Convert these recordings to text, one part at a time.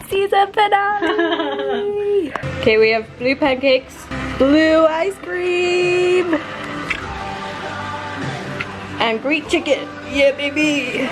Season finale! Okay, we have blue pancakes, blue ice cream, and Greek chicken. Yeah, baby!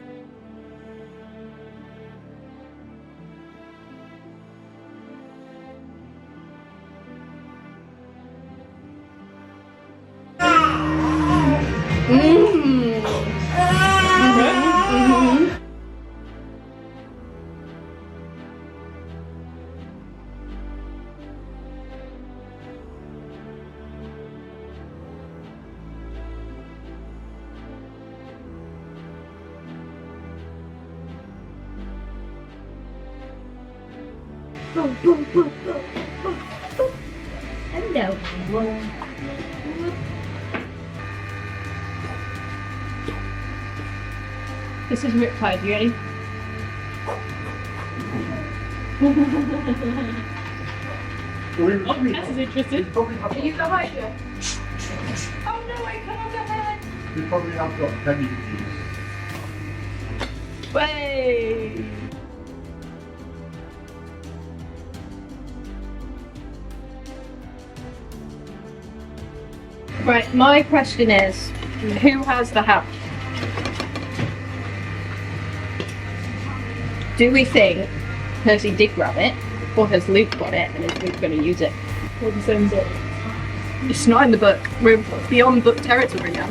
Hello. This is Riptide, you ready? Oh, Tess is interested. Are you behind you? Oh no, I can't get head. We probably have got penny views. Way. Right, my question is, who has the hat? Do we think Percy did grab it, or has Luke got it and is Luke going to use it? What the same book? It's not in the book. We're beyond book territory now.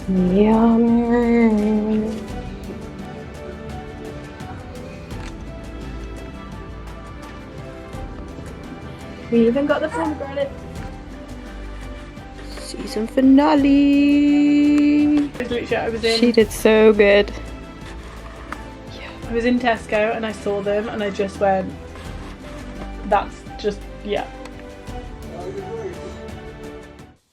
Yummy. We even got the pomegranate. Season finale. She did so good. I was in Tesco and I saw them and I just went, that's just, yeah.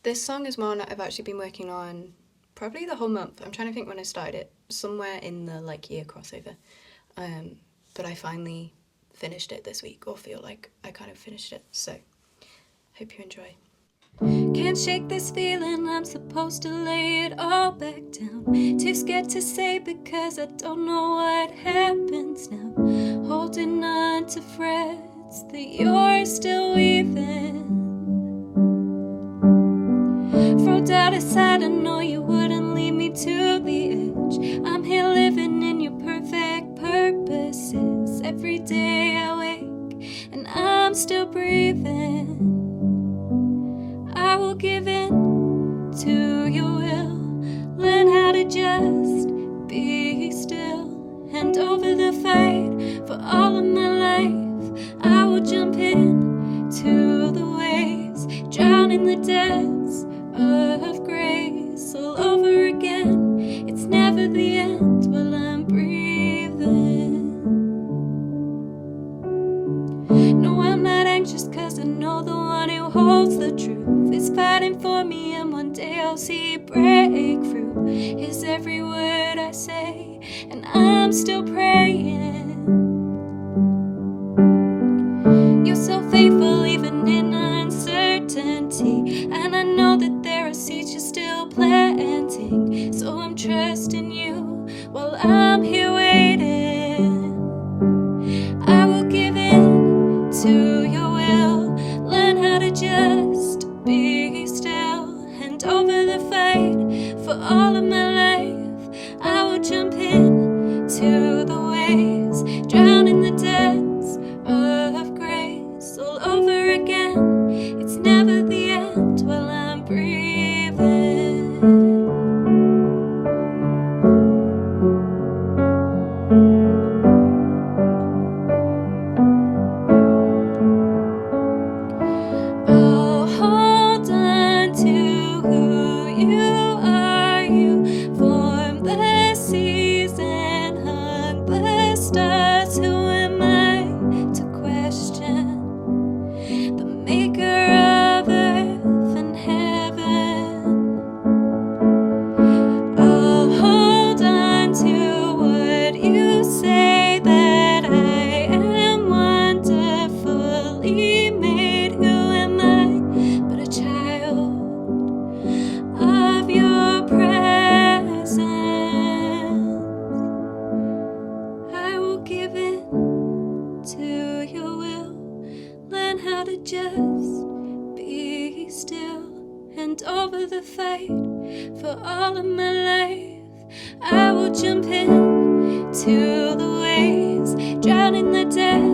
This song is one I've actually been working on probably the whole month. I'm trying to think when I started it, somewhere in the year crossover. But I finally finished it this week, or feel like I kind of finished it, so hope you enjoy. Can't shake this feeling, I'm supposed to lay it all back down. Too scared to say because I don't know what happens now. Holding on to threads that you're still weaving. Throw doubt aside, I know you wouldn't lead me to the edge. I'm here living in your perfect purposes. Every day I wake and I'm still breathing. I will give in to your will, learn how to just be still. Hand over the fight for all of my life. I will jump in to the waves, drown in the depths of grace all over again. It's never the end while I'm breathing. No, I'm not anxious cause I know the one who holds the truth is fighting for me, and one day I'll see breakthrough. His every word I say, and I'm still praying. You're so faithful even in uncertainty, and I know that there are seeds you're still planting. So I'm trusting you while I'm here waiting. I will give in to your will, learn how to just be still. Hand over the fight for all of my life. I will jump in to the waves, drown in the depths of grace all over again. It's never the end while I'm breathing. Oh, hold on to who you are. You to just be still. And over the fight for all of my life, I will jump in to the waves, drown in the depths